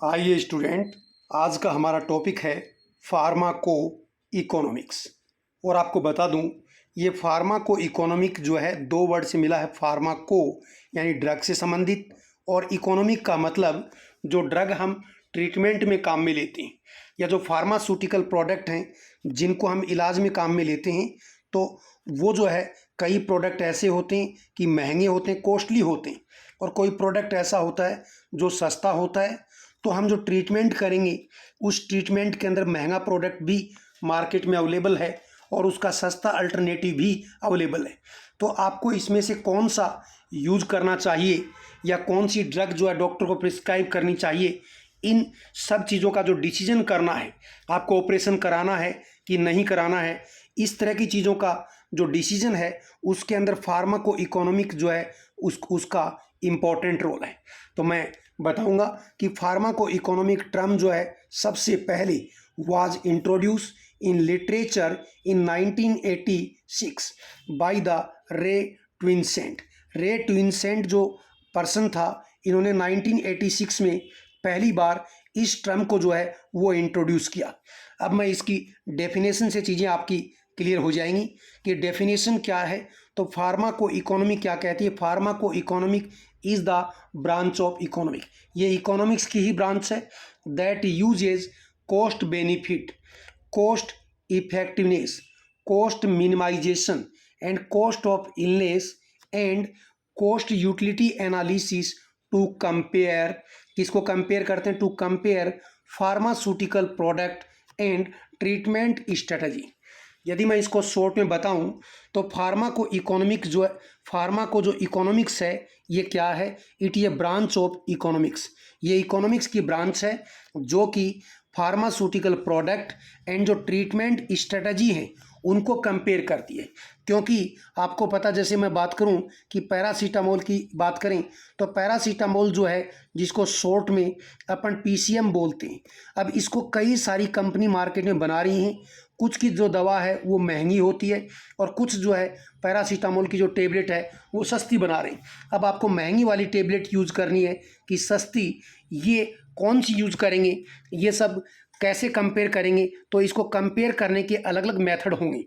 आइए स्टूडेंट, आज का हमारा टॉपिक है फार्माको इकोनॉमिक्स। और आपको बता दूं, ये फार्माको इकोनॉमिक जो है दो वर्ड से मिला है। फार्माको यानी ड्रग से संबंधित, और इकोनॉमिक का मतलब जो ड्रग हम ट्रीटमेंट में काम में लेते हैं या जो फार्मास्यूटिकल प्रोडक्ट हैं जिनको हम इलाज में काम में लेते हैं, तो वो जो है कई प्रोडक्ट ऐसे होते हैं कि महंगे होते हैं, कॉस्टली होते हैं, और कोई प्रोडक्ट ऐसा होता है जो सस्ता होता है। तो हम जो ट्रीटमेंट करेंगे उस ट्रीटमेंट के अंदर महंगा प्रोडक्ट भी मार्केट में अवेलेबल है और उसका सस्ता अल्टरनेटिव भी अवेलेबल है। तो आपको इसमें से कौन सा यूज करना चाहिए या कौन सी ड्रग जो है डॉक्टर को प्रिस्क्राइब करनी चाहिए, इन सब चीज़ों का जो डिसीजन करना है, आपको ऑपरेशन कराना है कि नहीं कराना है, इस तरह की चीज़ों का जो डिसीजन है उसके अंदर फार्माको इकोनॉमिक जो है उसका इम्पॉर्टेंट रोल है। तो मैं बताऊंगा कि फार्माको इकोनॉमिक टर्म जो है सबसे पहले was introduced in literature in 1986 by the Ray Twinsent. रे ट्विनसेंट जो पर्सन था, इन्होंने 1986 में पहली बार इस टर्म को जो है वो इंट्रोड्यूस किया। अब मैं इसकी डेफिनेशन से चीज़ें आपकी क्लियर हो जाएंगी कि डेफिनेशन क्या है। तो फार्माको इकोनॉमिक क्या कहती है? Pharmacoeconomic is the branch of economic, ये इकोनॉमिक्स की ही ब्रांच है that uses cost benefit, cost effectiveness, cost minimisation and cost of illness and cost utility analysis to compare. किसको कंपेयर करते हैं? To compare pharmaceutical product and treatment strategy. यदि मैं इसको शॉर्ट में बताऊं तो फार्माको इकोनॉमिक्स जो है, फार्माको जो इकोनॉमिक्स है ये क्या है? It is a branch of economics. ये इकोनॉमिक्स की ब्रांच है जो कि फार्मास्यूटिकल प्रोडक्ट एंड जो ट्रीटमेंट स्ट्रेटजी हैं उनको कंपेयर करती है। क्योंकि आपको पता, जैसे मैं बात करूं कि पैरासीटामोल की बात करें तो पैरासीटामोल जो है जिसको शॉर्ट में अपन पीसीएम बोलते हैं, अब इसको कई सारी कंपनी मार्केट में बना रही हैं। कुछ की जो दवा है वो महंगी होती है और कुछ जो है पैरासीटामोल की जो टेबलेट है वो सस्ती बना रही। अब आपको महंगी वाली टेबलेट यूज़ करनी है कि सस्ती, ये कौन सी यूज़ करेंगे, ये सब कैसे कंपेयर करेंगे? तो इसको कंपेयर करने के अलग अलग मेथड होंगे।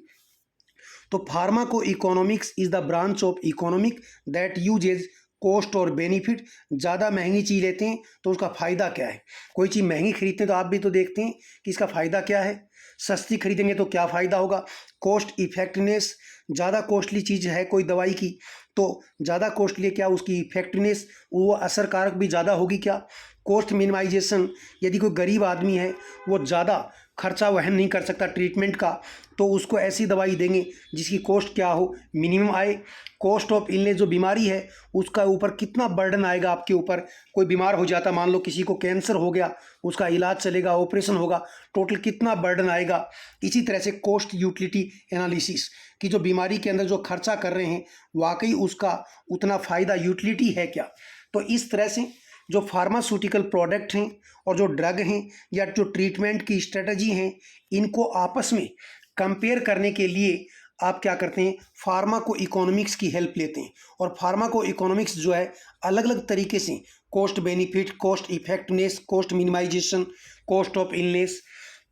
तो pharmaco economics is the branch of economic that uses cost और बेनिफिट। ज़्यादा महंगी चीज़ लेते हैं तो उसका फ़ायदा क्या है? कोई चीज़ महंगी खरीदते हैं तो आप भी तो देखते हैं कि इसका फ़ायदा क्या है। सस्ती खरीदेंगे तो क्या फ़ायदा होगा? कॉस्ट इफेक्टिवनेस, ज़्यादा कॉस्टली चीज़ है कोई दवाई की तो ज़्यादा कॉस्टली क्या उसकी इफेक्टिवनेस, वो असरकारक भी ज़्यादा होगी क्या? कॉस्ट मिनिमाइजेशन, यदि कोई गरीब आदमी है वो ज़्यादा खर्चा वहन नहीं कर सकता ट्रीटमेंट का, तो उसको ऐसी दवाई देंगे जिसकी कॉस्ट क्या हो, मिनिमम आए। कॉस्ट ऑफ इलनेस, जो बीमारी है उसका ऊपर कितना बर्डन आएगा आपके ऊपर। कोई बीमार हो जाता, मान लो किसी को कैंसर हो गया, उसका इलाज चलेगा, ऑपरेशन होगा, टोटल कितना बर्डन आएगा। इसी तरह से कॉस्ट यूटिलिटी एनालिसिस कि जो बीमारी के अंदर जो खर्चा कर रहे हैं वाकई उसका उतना फ़ायदा, यूटिलिटी है क्या। तो इस तरह से जो फार्मास्यूटिकल प्रोडक्ट हैं और जो ड्रग हैं या जो ट्रीटमेंट की स्ट्रेटजी हैं, इनको आपस में कंपेयर करने के लिए आप क्या करते हैं? फार्माको इकोनॉमिक्स की हेल्प लेते हैं। और फार्माको इकोनॉमिक्स जो है अलग अलग तरीके से cost benefit, cost effectiveness, cost minimisation, cost of illness,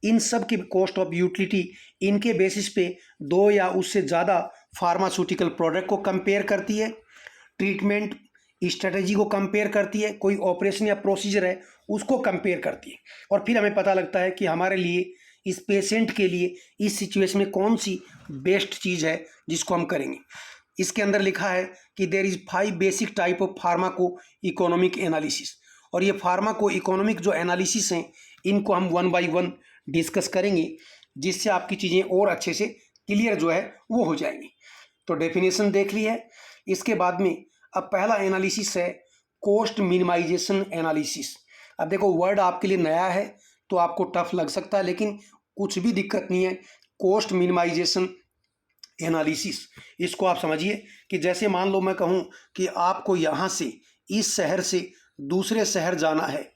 इन सब की कॉस्ट ऑफ यूटिलिटी, इनके बेसिस पे दो या उससे ज़्यादा फार्मास्यूटिकल प्रोडक्ट को कंपेयर करती है, ट्रीटमेंट स्ट्रेटजी को कंपेयर करती है, कोई ऑपरेशन या प्रोसीजर है उसको कंपेयर करती है, और फिर हमें पता लगता है कि हमारे लिए, इस पेशेंट के लिए, इस सिचुएशन में कौन सी बेस्ट चीज़ है जिसको हम करेंगे। इसके अंदर लिखा है कि there is 5 basic type of pharmacoeconomic analysis, और ये फार्माको इकोनॉमिक जो एनालिसिस हैं इनको हम 1 बाय 1 डिस्कस करेंगे, जिससे आपकी चीज़ें और अच्छे से क्लियर जो है वो हो जाएंगी। तो डेफिनेशन देख ली है। इसके बाद में अब पहला एनालिसिस है कॉस्ट मिनिमाइजेशन एनालिसिस। अब देखो, वर्ड आपके लिए नया है तो आपको टफ लग सकता है, लेकिन कुछ भी दिक्कत नहीं है। कॉस्ट मिनिमाइजेशन एनालिसिस, इसको आप समझिए कि जैसे मान लो मैं कहूँ कि आपको यहाँ से, इस शहर से दूसरे शहर जाना है।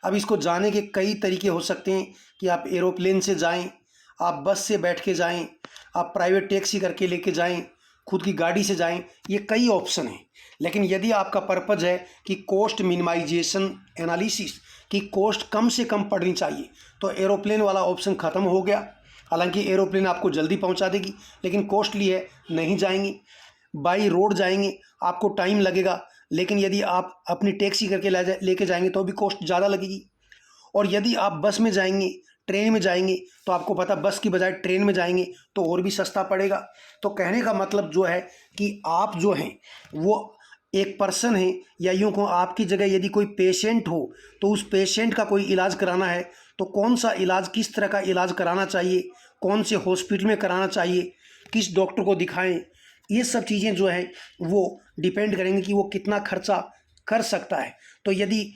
अब इसको जाने के कई तरीके हो सकते हैं कि आप एरोप्लेन से जाएं, आप बस से बैठ के जाएं, आप प्राइवेट टैक्सी करके लेके जाएं, खुद की गाड़ी से जाएं, ये कई ऑप्शन हैं। लेकिन यदि आपका पर्पज़ है कि कॉस्ट मिनिमाइजेशन एनालिसिस, कि कॉस्ट कम से कम पड़नी चाहिए, तो एरोप्लेन वाला ऑप्शन ख़त्म हो गया। हालांकि एरोप्लेन आपको जल्दी पहुंचा देगी, लेकिन कॉस्टली है, नहीं जाएंगे। बाई रोड जाएंगे, आपको टाइम लगेगा, लेकिन यदि आप अपनी टैक्सी करके लेके जाएंगे तो भी कॉस्ट ज़्यादा लगेगी। और यदि आप बस में जाएंगे, ट्रेन में जाएंगे, तो आपको पता बस की बजाय ट्रेन में जाएंगे तो और भी सस्ता पड़ेगा। तो कहने का मतलब जो है कि आप जो हैं वो एक पर्सन है, या यूँ कहूँ आपकी जगह यदि कोई पेशेंट हो तो उस पेशेंट का कोई इलाज कराना है तो कौन सा इलाज, किस तरह का इलाज कराना चाहिए, कौन से हॉस्पिटल में कराना चाहिए, किस डॉक्टर को दिखाएं, ये सब चीज़ें जो है वो डिपेंड करेंगी कि वो कितना खर्चा कर सकता है। तो यदि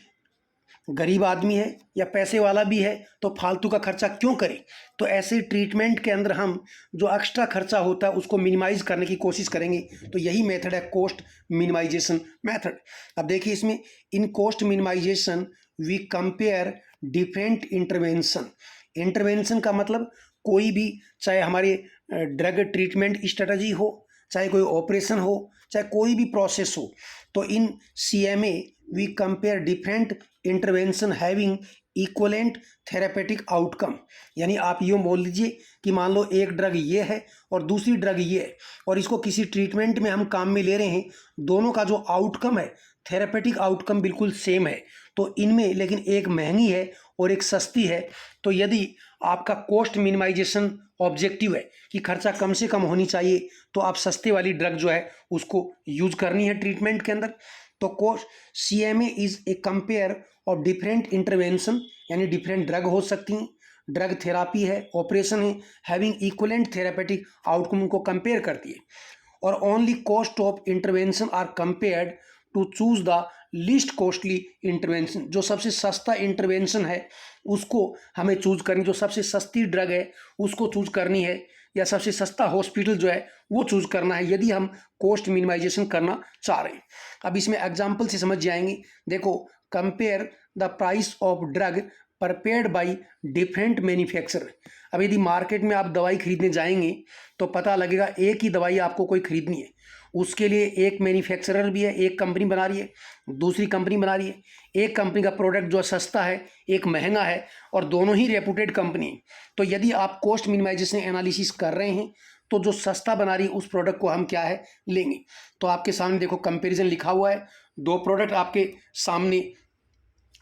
गरीब आदमी है या पैसे वाला भी है तो फालतू का खर्चा क्यों करें। तो ऐसे ट्रीटमेंट के अंदर हम जो एक्स्ट्रा खर्चा होता है उसको मिनिमाइज करने की कोशिश करेंगे। तो यही मेथड है कॉस्ट मिनिमाइजेशन मेथड। अब देखिए इसमें in cost minimisation we compare different intervention. Intervention का मतलब कोई भी, चाहे हमारे ड्रग ट्रीटमेंट स्ट्रेटजी हो, चाहे कोई ऑपरेशन हो, चाहे कोई भी प्रोसेस हो, तो in CMA we compare different intervention having equivalent therapeutic outcome. यानी आप यूँ बोल लीजिए कि मान लो एक ड्रग ये है और दूसरी ड्रग ये है, और इसको किसी ट्रीटमेंट में हम काम में ले रहे हैं, दोनों का जो आउटकम है, थेरेपेटिक आउटकम बिल्कुल सेम है। तो इनमें लेकिन एक महंगी है और एक सस्ती है। तो यदि आपका कॉस्ट मिनिमाइजेशन ऑब्जेक्टिव है कि खर्चा कम से कम होनी चाहिए, तो आप सस्ते वाली ड्रग जो है उसको यूज करनी है ट्रीटमेंट के अंदर। तो cost CMA is a compare of different intervention, यानी डिफरेंट ड्रग हो सकती हैं, ड्रग थेरापी है, ऑपरेशन है, हैविंग इक्वलेंट थेरेपेटिक आउटकम को कंपेयर करती है। और only cost of intervention are compared to choose the least costly intervention. जो सबसे सस्ता इंटरवेंशन है उसको हमें चूज करनी, जो सबसे सस्ती ड्रग है उसको चूज करनी है, या सबसे सस्ता हॉस्पिटल जो है वो चूज करना है, यदि हम कॉस्ट मिनिमाइजेशन करना चाह रहे हैं। अब इसमें एग्जाम्पल से समझ जाएंगे। देखो, compare the price of drug prepared by different manufacturer. अब यदि मार्केट में आप दवाई खरीदने जाएंगे तो पता लगेगा एक ही दवाई आपको कोई खरीदनी है, उसके लिए एक मैन्युफैक्चरर भी है, एक कंपनी बना रही है, दूसरी कंपनी बना रही है। एक कंपनी का प्रोडक्ट जो सस्ता है, एक महंगा है, और दोनों ही रेपुटेड कंपनी है। तो यदि आप कॉस्ट मिनिमाइजेशन एनालिसिस कर रहे हैं तो जो सस्ता बना रही है उस प्रोडक्ट को हम क्या है लेंगे। तो आपके सामने देखो कंपैरिजन लिखा हुआ है, दो प्रोडक्ट आपके सामने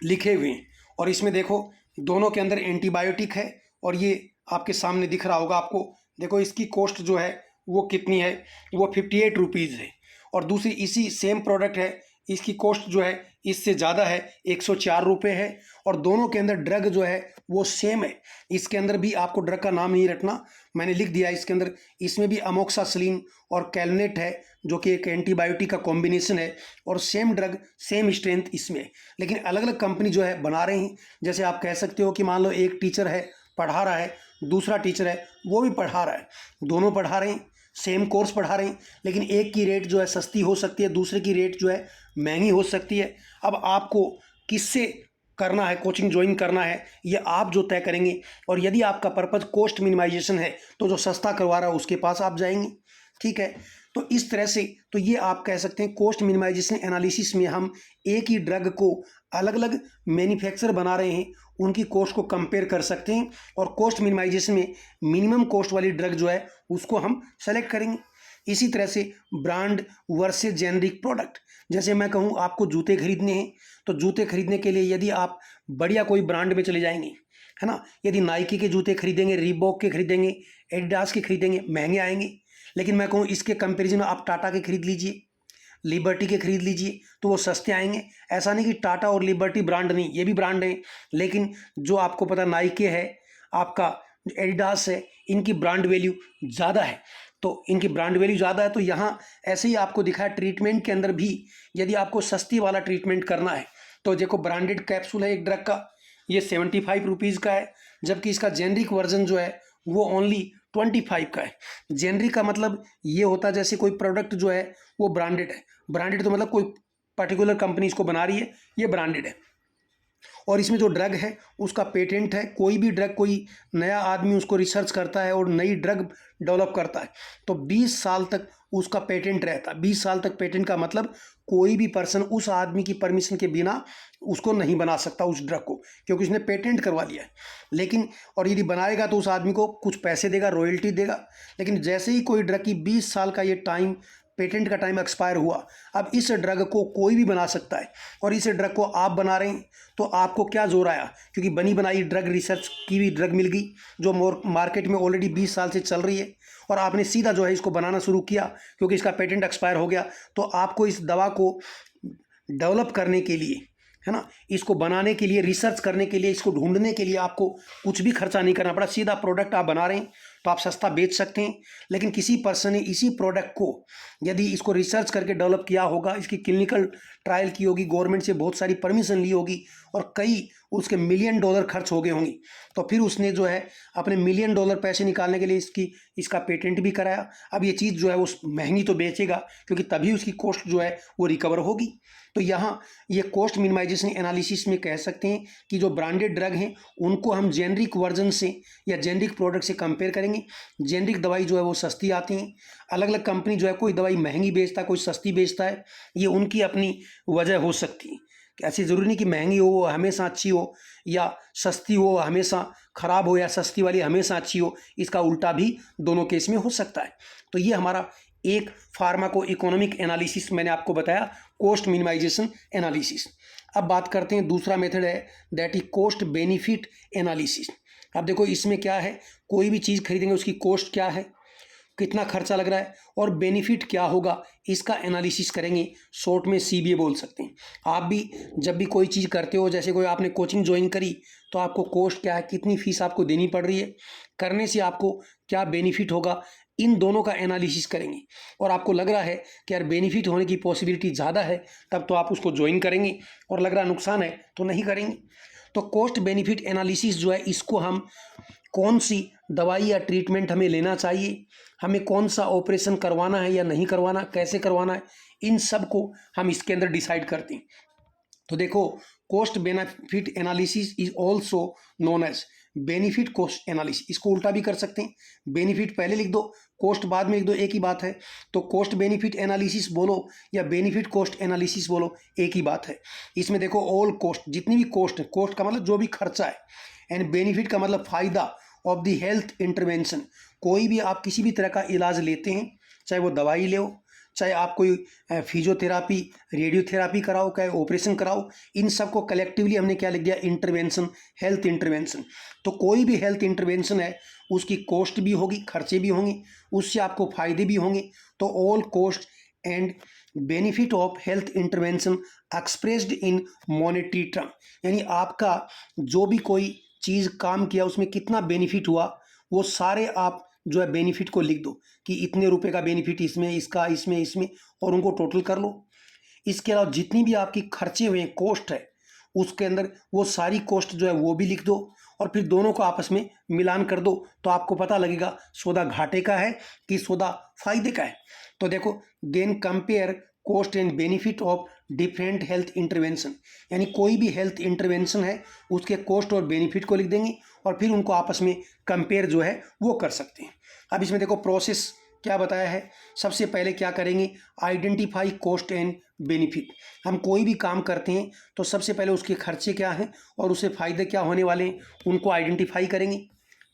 लिखे हुए हैं, और इसमें देखो दोनों के अंदर एंटीबायोटिक है, और ये आपके सामने दिख रहा होगा आपको। देखो इसकी कॉस्ट जो है वो कितनी है, वो 58 रुपीज़ है, और दूसरी इसी सेम प्रोडक्ट है, इसकी कॉस्ट जो है इससे ज़्यादा है, 104 रुपये है, और दोनों के अंदर ड्रग जो है वो सेम है। इसके अंदर भी आपको ड्रग का नाम नहीं रखना, मैंने लिख दिया इसके अंदर। इसमें भी अमोक्सासिलिन और कैलनेट है जो कि एक एंटीबायोटिक का कॉम्बिनेशन है, और सेम ड्रग सेम स्ट्रेंथ इसमें है, लेकिन अलग अलग कंपनी जो है बना रहे हैं। जैसे आप कह सकते हो कि मान लो एक टीचर है पढ़ा रहा है, दूसरा टीचर है वो भी पढ़ा रहा है, दोनों पढ़ा रहे हैं, सेम कोर्स पढ़ा रहे हैं, लेकिन एक की रेट जो है सस्ती हो सकती है, दूसरे की रेट जो है महंगी हो सकती है। अब आपको किससे करना है, कोचिंग ज्वाइन करना है, ये आप जो तय करेंगे। और यदि आपका पर्पज़ कॉस्ट मिनिमाइजेशन है तो जो सस्ता करवा रहा है उसके पास आप जाएंगे, ठीक है। तो इस तरह से तो ये आप कह सकते हैं कॉस्ट मिनिमाइजेशन एनालिसिस में हम एक ही ड्रग को अलग अलग मैन्युफैक्चरर बना रहे हैं, उनकी कॉस्ट को कंपेयर कर सकते हैं, और कॉस्ट मिनिमाइजेशन में मिनिमम कॉस्ट वाली ड्रग जो है उसको हम सेलेक्ट करेंगे। इसी तरह से ब्रांड वर्सेस जेनरिक प्रोडक्ट। जैसे मैं कहूँ आपको जूते खरीदने हैं, तो जूते खरीदने के लिए यदि आप बढ़िया कोई ब्रांड में चले जाएंगे, है ना, यदि नाइकी के जूते खरीदेंगे, रीबॉक के खरीदेंगे, एडिडास के खरीदेंगे, महंगे आएंगे। लेकिन मैं कहूँ इसके कंपैरिजन में आप टाटा के खरीद लीजिए, लिबर्टी के खरीद लीजिए, तो वो सस्ते आएंगे। ऐसा नहीं कि टाटा और लिबर्टी ब्रांड नहीं, ये भी ब्रांड है, लेकिन जो आपको पता नाइकी है, आपका एडिडास है, इनकी ब्रांड वैल्यू ज़्यादा है। तो इनकी ब्रांड वैल्यू ज़्यादा है, तो यहाँ ऐसे ही आपको दिखा है ट्रीटमेंट के अंदर भी यदि आपको सस्ती वाला ट्रीटमेंट करना है तो देखो ब्रांडेड कैप्सूल है एक ड्रग का, ये 75 रुपीज़ का है, जबकि इसका जेनरिक वर्जन जो है वो ओनली 25 का है। जेनरिक का मतलब ये होता है जैसे कोई प्रोडक्ट जो है वो ब्रांडेड है, ब्रांडेड तो मतलब कोई पर्टिकुलर कंपनी इसको बना रही है, ये ब्रांडेड है। और इसमें जो ड्रग है उसका पेटेंट है। कोई भी ड्रग, कोई नया आदमी उसको रिसर्च करता है और नई ड्रग डेवलप करता है तो 20 साल तक उसका पेटेंट रहता है। 20 साल तक पेटेंट का मतलब कोई भी पर्सन उस आदमी की परमिशन के बिना उसको नहीं बना सकता उस ड्रग को, क्योंकि उसने पेटेंट करवा लिया है। लेकिन और यदि बनाएगा तो उस आदमी को कुछ पैसे देगा, रॉयल्टी देगा। लेकिन जैसे ही कोई ड्रग की 20 साल का ये टाइम, पेटेंट का टाइम एक्सपायर हुआ, अब इस ड्रग को कोई भी बना सकता है। और इस ड्रग को आप बना रहे हैं तो आपको क्या जोर आया, क्योंकि बनी बनाई ड्रग, रिसर्च की हुई ड्रग मिल गई जो मार्केट में ऑलरेडी 20 साल से चल रही है, और आपने सीधा जो है इसको बनाना शुरू किया क्योंकि इसका पेटेंट एक्सपायर हो गया। तो आपको इस दवा को डेवलप करने के लिए, है ना, इसको बनाने के लिए, रिसर्च करने के लिए, इसको ढूंढने के लिए आपको कुछ भी खर्चा नहीं करना पड़ा। सीधा प्रोडक्ट आप बना रहे हैं तो आप सस्ता बेच सकते हैं। लेकिन किसी पर्सन ने इसी प्रोडक्ट को यदि इसको रिसर्च करके डेवलप किया होगा, इसकी क्लिनिकल ट्रायल की होगी, गवर्नमेंट से बहुत सारी परमिशन ली होगी और कई उसके मिलियन डॉलर खर्च हो गए होंगे, तो फिर उसने जो है अपने मिलियन डॉलर पैसे निकालने के लिए इसका पेटेंट भी कराया। अब ये चीज़ जो है वो महंगी तो बेचेगा, क्योंकि तभी उसकी कॉस्ट जो है वो रिकवर होगी। तो यहाँ ये कॉस्ट मिनिमाइजेशन एनालिसिस में कह सकते हैं कि जो ब्रांडेड ड्रग हैं उनको हम जेनरिक वर्जन से या जेनरिक प्रोडक्ट से कंपेयर करेंगे। जेनरिक दवाई जो है वो सस्ती आती हैं। अलग अलग कंपनी जो है, कोई दवाई महंगी बेचता है, कोई सस्ती बेचता है, ये उनकी अपनी वजह हो सकती है। ऐसी ज़रूरी नहीं कि महंगी हो वो हमेशा अच्छी हो, या सस्ती हो हमेशा ख़राब हो, या सस्ती वाली हमेशा अच्छी हो। इसका उल्टा भी दोनों केस में हो सकता है। तो ये हमारा एक फार्माको इकोनॉमिक एनालिसिस मैंने आपको बताया, कॉस्ट मिनिमाइजेशन एनालिसिस। अब बात करते हैं, दूसरा मेथड है that is cost benefit analysis. अब देखो इसमें क्या है, कोई भी चीज़ खरीदेंगे उसकी कॉस्ट क्या है, कितना खर्चा लग रहा है और बेनिफिट क्या होगा, इसका एनालिसिस करेंगे। शॉर्ट में सीबीए बोल सकते हैं। आप भी जब भी कोई चीज़ करते हो, जैसे कोई आपने कोचिंग ज्वाइन करी तो आपको कॉस्ट क्या है, कितनी फीस आपको देनी पड़ रही है, करने से आपको क्या बेनिफिट होगा, इन दोनों का एनालिसिस करेंगे। और आपको लग रहा है कि यार बेनिफिट होने की पॉसिबिलिटी ज़्यादा है, तब तो आप उसको ज्वाइन करेंगे, और लग रहा नुकसान है तो नहीं करेंगे। तो कॉस्ट बेनिफिट एनालिसिस जो है, इसको हम कौन सी दवाई या ट्रीटमेंट हमें लेना चाहिए, हमें कौन सा ऑपरेशन करवाना है या नहीं करवाना, कैसे करवाना है, इन सब को हम इसके अंदर डिसाइड करते हैं। तो देखो, cost benefit analysis is also known as benefit cost analysis. इसको उल्टा भी कर सकते हैं, बेनिफिट पहले लिख दो, कॉस्ट बाद में लिख दो, एक ही बात है। तो कॉस्ट बेनिफिट एनालिसिस बोलो या बेनिफिट कॉस्ट एनालिसिस बोलो, एक ही बात है। इसमें देखो ऑल कॉस्ट, जितनी भी कॉस्ट है, कॉस्ट का मतलब जो भी खर्चा है, एंड बेनिफिट का मतलब फ़ायदा ऑफ द हेल्थ इंटरवेंशन। कोई भी आप किसी भी तरह का इलाज लेते हैं, चाहे वो दवाई ले, चाहे आप कोई फिजियोथेरापी, रेडियोथेरापी कराओ, चाहे ऑपरेशन कराओ, इन सब को कलेक्टिवली हमने क्या लिख दिया, इंटरवेंशन, हेल्थ इंटरवेंशन। तो कोई भी हेल्थ इंटरवेंशन है उसकी कॉस्ट भी होगी, खर्चे भी होंगे, उससे आपको फ़ायदे भी होंगे। तो all cost and benefit of health intervention expressed in monetary term, यानी आपका जो भी कोई चीज़ काम किया उसमें कितना बेनिफिट हुआ, वो सारे आप जो है बेनिफिट को लिख दो कि इतने रुपए का बेनिफिट इसमें, इसका, इसमें, इसमें, और उनको टोटल कर लो। इसके अलावा जितनी भी आपकी खर्चे हुए कॉस्ट है उसके अंदर वो सारी कॉस्ट जो है वो भी लिख दो, और फिर दोनों को आपस में मिलान कर दो, तो आपको पता लगेगा सौदा घाटे का है कि सौदा फायदे का है। तो देखो, then compare cost and benefit of different health intervention, यानी कोई भी हेल्थ इंटरवेंशन है उसके कॉस्ट और बेनिफिट को लिख देंगे, और फिर उनको आपस में कंपेयर जो है वो कर सकते हैं। अब इसमें देखो प्रोसेस क्या बताया है। सबसे पहले क्या करेंगे, आइडेंटिफाई कॉस्ट एंड बेनिफिट। हम कोई भी काम करते हैं तो सबसे पहले उसके खर्चे क्या हैं और उससे फ़ायदे क्या होने वाले हैं, उनको आइडेंटिफाई करेंगे।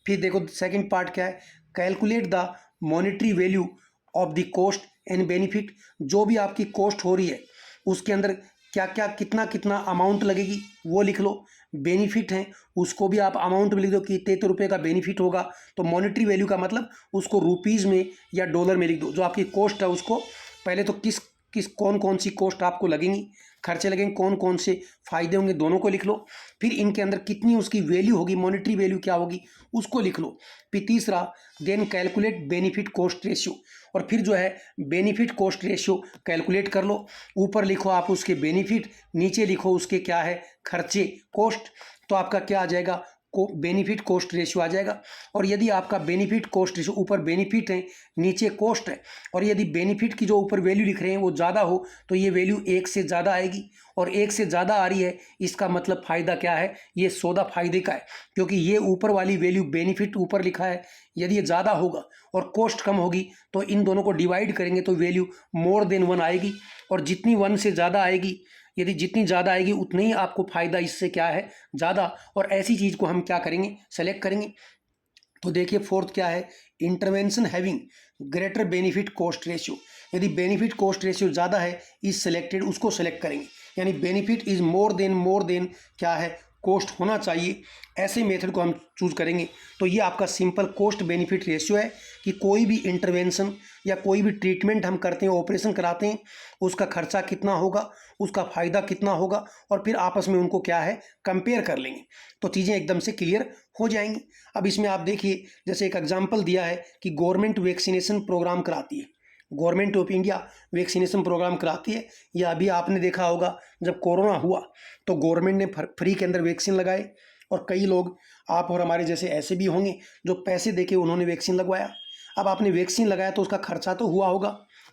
फिर देखो सेकंड पार्ट क्या है, calculate the monetary value of the cost and benefit. जो भी आपकी कॉस्ट हो रही है उसके अंदर क्या क्या, कितना कितना अमाउंट लगेगी वो लिख लो। बेनिफिट है उसको भी आप अमाउंट में लिख दो कि इतने रुपये का बेनिफिट होगा। तो मॉनेटरी वैल्यू का मतलब उसको रुपीज़ में या डॉलर में लिख दो। जो आपकी कॉस्ट है उसको पहले तो किस किस कौन कौन सी कॉस्ट आपको लगेंगी, खर्चे लगेंगे, कौन कौन से फ़ायदे होंगे, दोनों को लिख लो। फिर इनके अंदर कितनी उसकी वैल्यू होगी, मॉनेटरी वैल्यू क्या होगी, उसको लिख लो। फिर तीसरा, then calculate benefit cost ratio, और फिर जो है बेनिफिट कॉस्ट रेशियो कैलकुलेट कर लो। ऊपर लिखो आप उसके बेनिफिट, नीचे लिखो उसके क्या है खर्चे, कॉस्ट। तो आपका क्या आ जाएगा, को बेनिफिट कॉस्ट रेशियो आ जाएगा। और यदि आपका बेनिफिट कॉस्ट रेशियो, ऊपर बेनिफिट है नीचे कॉस्ट है, और यदि बेनिफिट की जो ऊपर वैल्यू लिख रहे हैं वो ज़्यादा हो तो ये वैल्यू 1 से ज़्यादा आएगी, और 1 से ज़्यादा आ रही है इसका मतलब फ़ायदा क्या है, ये सौदा फायदे का है, क्योंकि ये ऊपर वाली वैल्यू बेनिफिट ऊपर लिखा है, यदि ये ज़्यादा होगा और कॉस्ट कम होगी तो इन दोनों को डिवाइड करेंगे तो वैल्यू मोर देन 1 आएगी, और जितनी 1 से ज़्यादा आएगी, यदि जितनी ज़्यादा आएगी उतनी ही आपको फ़ायदा इससे क्या है, ज़्यादा। और ऐसी चीज़ को हम क्या करेंगे, सेलेक्ट करेंगे। तो देखिए फोर्थ क्या है, intervention having greater benefit cost ratio. यदि बेनिफिट कॉस्ट रेशियो ज़्यादा है इज सेलेक्टेड, उसको सेलेक्ट करेंगे, यानी बेनिफिट इज मोर देन क्या है, कॉस्ट होना चाहिए, ऐसे मेथड को हम चूज करेंगे। तो ये आपका सिंपल कॉस्ट बेनिफिट रेशियो है कि कोई भी इंटरवेंशन या कोई भी ट्रीटमेंट हम करते हैं, ऑपरेशन कराते हैं, उसका खर्चा कितना होगा, उसका फ़ायदा कितना होगा, और फिर आपस में उनको क्या है, कंपेयर कर लेंगे तो चीज़ें एकदम से क्लियर हो जाएंगी। अब इसमें आप देखिए, जैसे एक एग्जांपल दिया है कि गवर्नमेंट वैक्सीनेशन प्रोग्राम कराती है, government of India vaccination programme कराती है। या अभी आपने देखा होगा जब कोरोना हुआ तो गवर्नमेंट ने फ्री के अंदर वैक्सीन लगाए, और कई लोग आप और हमारे जैसे ऐसे भी होंगे जो पैसे देके उन्होंने वैक्सीन लगवाया। अब आपने वैक्सीन लगाया तो उसका खर्चा तो हुआ होगा,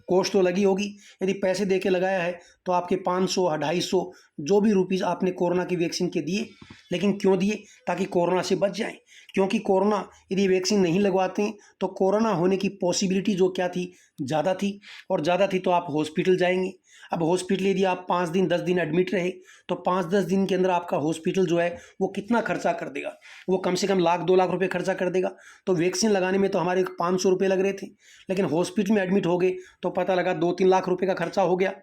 कॉस्ट तो लगी होगी। यदि पैसे देके लगाया है तो आपके 500 250 जो भी रुपीज़ आपने कोरोना की वैक्सीन के दिए, लेकिन क्यों दिए, ताकि कोरोना से बच जाएं। क्योंकि कोरोना यदि वैक्सीन नहीं लगवाते हैं तो कोरोना होने की पॉसिबिलिटी जो क्या थी, ज़्यादा थी, और ज़्यादा थी तो आप हॉस्पिटल जाएंगे। अब हॉस्पिटल यदि आप 5 दिन 10 दिन एडमिट रहे तो 5-10 दिन के अंदर आपका हॉस्पिटल जो है वो कितना खर्चा कर देगा, वो कम से कम 1-2 लाख रुपए खर्चा कर देगा। तो वैक्सीन लगाने में तो हमारे 500 रुपये लग रहे थे, लेकिन हॉस्पिटल में एडमिट हो गए तो पता लगा 2-3 लाख रुपए का खर्चा हो गया।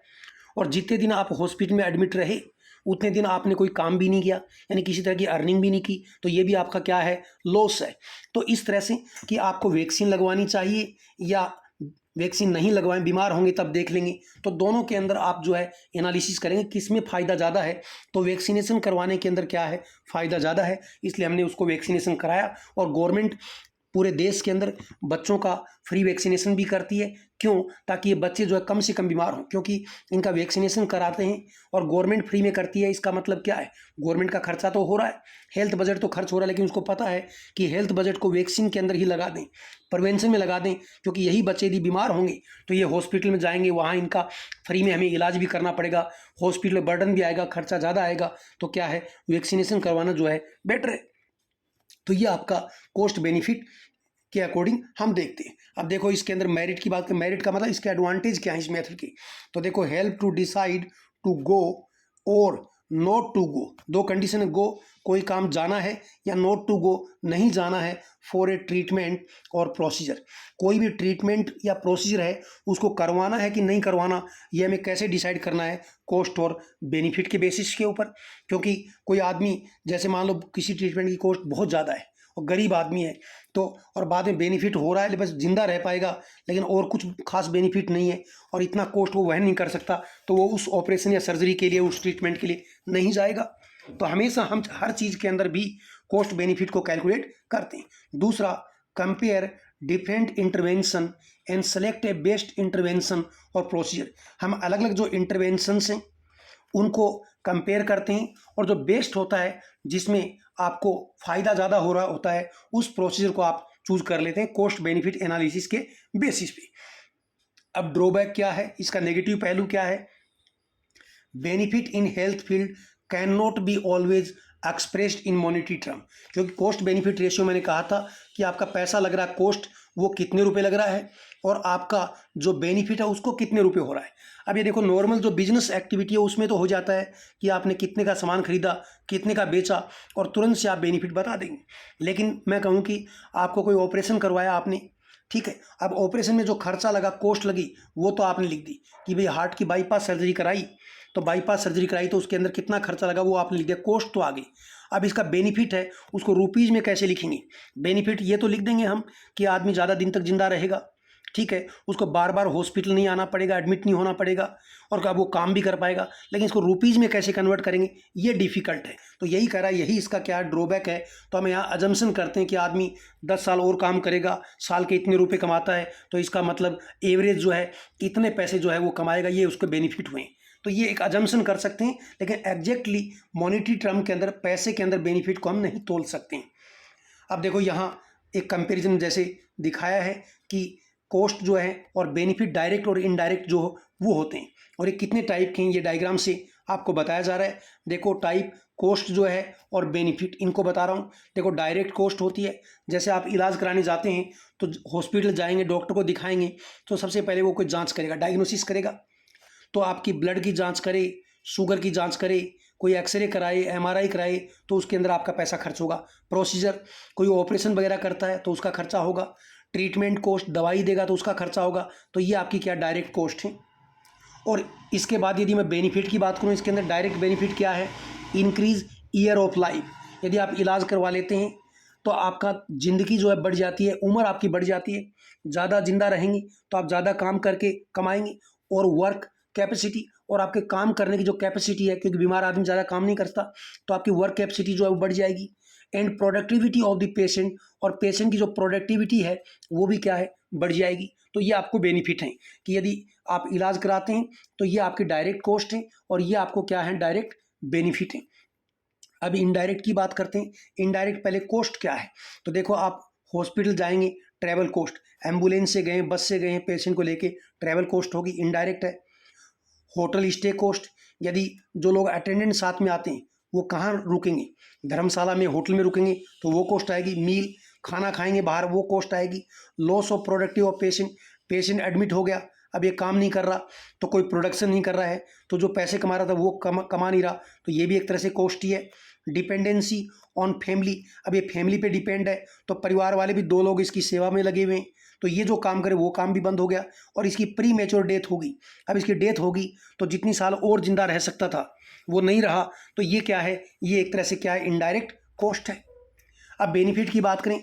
और जितने दिन आप हॉस्पिटल में एडमिट रहे उतने दिन आपने कोई काम भी नहीं किया, यानी किसी तरह की अर्निंग भी नहीं की, तो ये भी आपका क्या है, लॉस है। तो इस तरह से कि आपको वैक्सीन लगवानी चाहिए या वैक्सीन नहीं लगवाएं, बीमार होंगे तब देख लेंगे। तो दोनों के अंदर आप जो है एनालिसिस करेंगे किस में फ़ायदा ज़्यादा है। तो वैक्सीनेशन करवाने के अंदर क्या है, फ़ायदा ज़्यादा है, इसलिए हमने उसको वैक्सीनेशन कराया। और गवर्नमेंट पूरे देश के अंदर बच्चों का फ्री वैक्सीनेशन भी करती है, क्यों, ताकि ये बच्चे जो है कम से कम बीमार हों, क्योंकि इनका वैक्सीनेशन कराते हैं और गवर्नमेंट फ्री में करती है। इसका मतलब क्या है, गवर्नमेंट का खर्चा तो हो रहा है, हेल्थ बजट तो खर्च हो रहा है, लेकिन उसको पता है कि हेल्थ बजट को वैक्सीन के अंदर ही लगा दें, प्रिवेंशन में लगा दें, क्योंकि यही बच्चे यदि बीमार होंगे तो ये हॉस्पिटल में जाएंगे, वहाँ इनका फ्री में हमें इलाज भी करना पड़ेगा, हॉस्पिटल में बर्डन भी आएगा, खर्चा ज़्यादा आएगा। तो क्या है, वैक्सीनेशन करवाना जो है बेटर है। तो ये आपका कॉस्ट बेनिफिट के अकॉर्डिंग हम देखते हैं। अब देखो इसके अंदर मेरिट की बात करें, मेरिट का मतलब इसके एडवांटेज क्या है इस मेथड की। तो देखो, help to decide to go or not to go, दो कंडीशन है, गो कोई काम जाना है या नॉट टू गो नहीं जाना है, फॉर ए ट्रीटमेंट और प्रोसीजर, कोई भी ट्रीटमेंट या प्रोसीजर है उसको करवाना है कि नहीं करवाना, ये हमें कैसे डिसाइड करना है, कॉस्ट और बेनिफिट के बेसिस के ऊपर। क्योंकि कोई आदमी जैसे मान लो किसी ट्रीटमेंट की कॉस्ट बहुत ज़्यादा है और गरीब आदमी है, तो और बाद में बेनिफिट हो रहा है, बस जिंदा रह पाएगा, लेकिन और कुछ खास बेनिफिट नहीं है और इतना कॉस्ट वो वहन नहीं कर सकता, तो वो उस ऑपरेशन या सर्जरी के लिए, उस ट्रीटमेंट के लिए नहीं जाएगा। तो हमेशा हम हर चीज़ के अंदर भी कॉस्ट बेनिफिट को कैलकुलेट करते हैं। दूसरा, compare different intervention and select A best intervention और प्रोसीजर, हम अलग अलग जो इंटरवेंशंस हैं उनको कंपेयर करते हैं, और जो बेस्ट होता है जिसमें आपको फ़ायदा ज़्यादा हो रहा होता है उस प्रोसीजर को आप चूज कर लेते हैं कॉस्ट बेनिफिट एनालिसिस के बेसिस पे। अब ड्रॉबैक क्या है, इसका नेगेटिव पहलू क्या है, benefit in health field can not be always expressed in monetary term, क्योंकि कॉस्ट बेनिफिट रेशियो मैंने कहा था कि आपका पैसा लग रहा है, कॉस्ट वो कितने रुपए लग रहा है, और आपका जो बेनिफिट है उसको कितने रुपए हो रहा है। अब ये देखो, नॉर्मल जो बिजनेस एक्टिविटी है उसमें तो हो जाता है कि आपने कितने का सामान खरीदा, कितने का बेचा, और तुरंत से आप बेनिफिट बता देंगे। लेकिन मैं कहूँ कि आपको कोई ऑपरेशन करवाया आपने, ठीक है, अब ऑपरेशन में जो खर्चा लगा, कॉस्ट लगी, वो तो आपने लिख दी कि भाई हार्ट की बाईपास सर्जरी कराई, तो बाईपास सर्जरी कराई तो उसके अंदर कितना खर्चा लगा वो आपने लिख दिया, कॉस्ट तो आ गई। अब इसका बेनिफिट है, उसको रुपीज़ में कैसे लिखेंगे, बेनिफिट ये तो लिख देंगे हम कि आदमी ज़्यादा दिन तक जिंदा रहेगा, ठीक है, उसको बार बार हॉस्पिटल नहीं आना पड़ेगा, एडमिट नहीं होना पड़ेगा, और अब वो काम भी कर पाएगा। लेकिन इसको रुपीज़ में कैसे कन्वर्ट करेंगे, ये डिफ़िकल्ट है। तो यही कह रहा है, यही इसका क्या ड्रॉबैक है। तो हम यहाँ अजम्पशन करते हैं कि आदमी 10 साल और काम करेगा, साल के इतने रुपए कमाता है, तो इसका मतलब एवरेज जो है इतने पैसे जो है वो कमाएगा, ये उसके बेनिफिट हुए। तो ये एक अजम्पशन कर सकते हैं, लेकिन एग्जैक्टली मॉनेटरी टर्म के अंदर, पैसे के अंदर बेनिफिट को हम नहीं तोल सकते हैं। अब देखो यहाँ एक कंपैरिजन जैसे दिखाया है कि कॉस्ट जो है और बेनिफिट डायरेक्ट और इनडायरेक्ट जो वो होते हैं, और ये कितने टाइप के हैं ये डायग्राम से आपको बताया जा रहा है। देखो टाइप कॉस्ट जो है और बेनिफिट इनको बता रहा हूँ। देखो डायरेक्ट कॉस्ट होती है, जैसे आप इलाज कराने जाते हैं तो हॉस्पिटल जाएंगे, डॉक्टर को दिखाएंगे, तो सबसे पहले वो कोई जांच करेगा, डायग्नोसिस करेगा, तो आपकी ब्लड की जांच करे, शुगर की जांच करे, कोई एक्सरे कराए, एमआरआई कराए, तो उसके अंदर आपका पैसा खर्च होगा। प्रोसीजर, कोई ऑपरेशन वगैरह करता है तो उसका खर्चा होगा। ट्रीटमेंट कॉस्ट, दवाई देगा तो उसका खर्चा होगा। तो ये आपकी क्या डायरेक्ट कॉस्ट है। और इसके बाद यदि मैं बेनिफिट की बात करूँ, इसके अंदर डायरेक्ट बेनिफिट क्या है, इंक्रीज ईयर ऑफ लाइफ। यदि आप इलाज करवा लेते हैं तो आपका ज़िंदगी जो है बढ़ जाती है, उम्र आपकी बढ़ जाती है, ज़्यादा जिंदा रहेंगे तो आप ज़्यादा काम करके कमाएंगे, और वर्क कैपेसिटी और आपके काम करने की जो कैपेसिटी है, क्योंकि बीमार आदमी ज़्यादा काम नहीं करता, तो आपकी वर्क कैपेसिटी जो है वो बढ़ जाएगी। And productivity of the patient, और पेशेंट की जो प्रोडक्टिविटी है वो भी क्या है, बढ़ जाएगी। तो ये आपको बेनिफिट हैं कि यदि आप इलाज कराते हैं तो ये आपकी डायरेक्ट कॉस्ट है, और ये आपको क्या है, डायरेक्ट बेनिफिट है। अब इनडायरेक्ट की बात करते हैं। इनडायरेक्ट पहले कॉस्ट क्या है, तो देखो आप हॉस्पिटल जाएंगे, ट्रैवल कॉस्ट, एम्बुलेंस से गए, बस से गए, पेशेंट को लेके ट्रैवल कॉस्ट होगी, इनडायरेक्ट है। होटल स्टे कॉस्ट, यदि जो लोग अटेंडेंट साथ में आते हैं वो कहाँ रुकेंगे, धर्मशाला में, होटल में रुकेंगे तो वो कॉस्ट आएगी। मील, खाना खाएंगे बाहर, वो कॉस्ट आएगी। Loss of productive of patient, patient admit हो गया, अब ये काम नहीं कर रहा, तो कोई प्रोडक्शन नहीं कर रहा है, तो जो पैसे कमा रहा था वो कमा नहीं रहा, तो ये भी एक तरह से कॉस्ट ही है। डिपेंडेंसी ऑन फैमिली, अब ये फैमिली पे डिपेंड है, तो परिवार वाले भी 2 लोग इसकी सेवा में लगे हुए हैं, तो ये जो काम करे वो काम भी बंद हो गया, और इसकी प्री मैच्योर डेथ होगी। अब इसकी डेथ होगी तो जितनी साल और जिंदा रह सकता था वो नहीं रहा, तो ये क्या है, ये एक तरह से क्या है, इनडायरेक्ट कॉस्ट है। अब बेनिफिट की बात करें,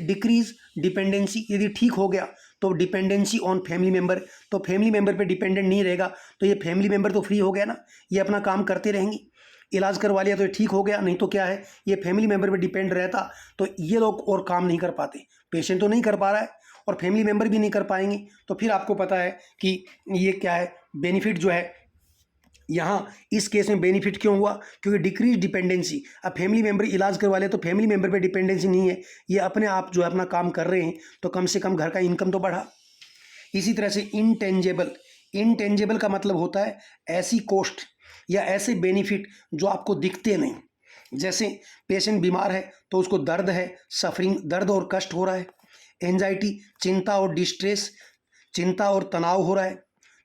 डिक्रीज डिपेंडेंसी, यदि ठीक हो गया तो डिपेंडेंसी ऑन फैमिली मेम्बर, तो फैमिली मेम्बर पे डिपेंडेंट नहीं रहेगा, तो ये फैमिली मेम्बर तो फ्री हो गया ना, ये अपना काम करते रहेंगे। इलाज करवा लिया तो ये ठीक हो गया, नहीं तो क्या है, ये फैमिली मेम्बर पे डिपेंड रहता तो ये लोग और काम नहीं कर पाते। पेशेंट तो नहीं कर पा रहा है और फैमिली मेम्बर भी नहीं कर पाएंगे, तो फिर आपको पता है कि ये क्या है, बेनिफिट जो है। यहाँ इस केस में बेनिफिट क्यों हुआ, क्योंकि डिक्रीज डिपेंडेंसी, अब फैमिली मेम्बर इलाज करवा ले तो फैमिली मेम्बर पे डिपेंडेंसी नहीं है, ये अपने आप जो है अपना काम कर रहे हैं, तो कम से कम घर का इनकम तो बढ़ा। इसी तरह से इनटेंजेबल, इनटेंजेबल का मतलब होता है ऐसी कॉस्ट या ऐसे बेनिफिट जो आपको दिखते नहीं। जैसे पेशेंट बीमार है तो उसको दर्द है, सफरिंग, दर्द और कष्ट हो रहा है। एंजाइटी, चिंता और डिस्ट्रेस, चिंता और तनाव हो रहा है,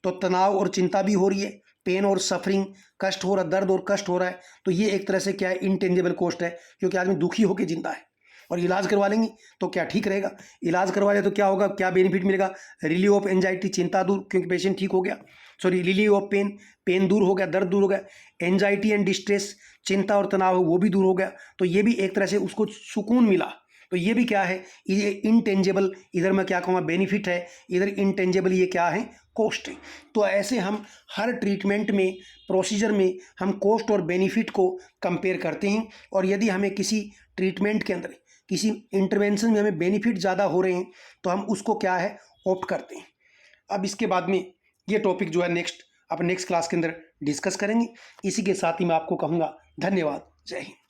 तो तनाव और चिंता भी हो रही है। पेन और सफरिंग, कष्ट हो रहा है, दर्द और कष्ट हो रहा है, तो ये एक तरह से क्या है, इनटेंजेबल कॉस्ट है, क्योंकि आदमी दुखी होकर जिंदा है। और इलाज करवा लेंगे तो क्या ठीक रहेगा, इलाज करवा ले तो क्या होगा, क्या बेनिफिट मिलेगा, रिलीव ऑफ एंजाइटी, चिंता दूर, क्योंकि पेशेंट ठीक हो गया, sorry relieve of pain, pain दूर हो गया, दर्द दूर हो गया। एंजाइटी एंड डिस्ट्रेस, चिंता और तनाव वो भी दूर हो गया, तो ये भी एक तरह से उसको सुकून मिला। तो ये भी क्या है, ये इनटेंजेबल, इधर मैं क्या कहूँगा बेनिफिट है, इधर इनटेंजेबल ये क्या है, कॉस्ट है। तो ऐसे हम हर ट्रीटमेंट में, प्रोसीजर में हम कॉस्ट और बेनिफिट को कंपेयर करते हैं, और यदि हमें किसी ट्रीटमेंट के अंदर, किसी इंटरवेंशन में हमें बेनिफिट ज़्यादा हो रहे हैं तो हम उसको क्या है, ऑप्ट करते हैं। अब इसके बाद में ये टॉपिक जो है नेक्स्ट क्लास के अंदर डिस्कस करेंगे। इसी के साथ ही मैं आपको कहूँगा धन्यवाद, जय हिंद।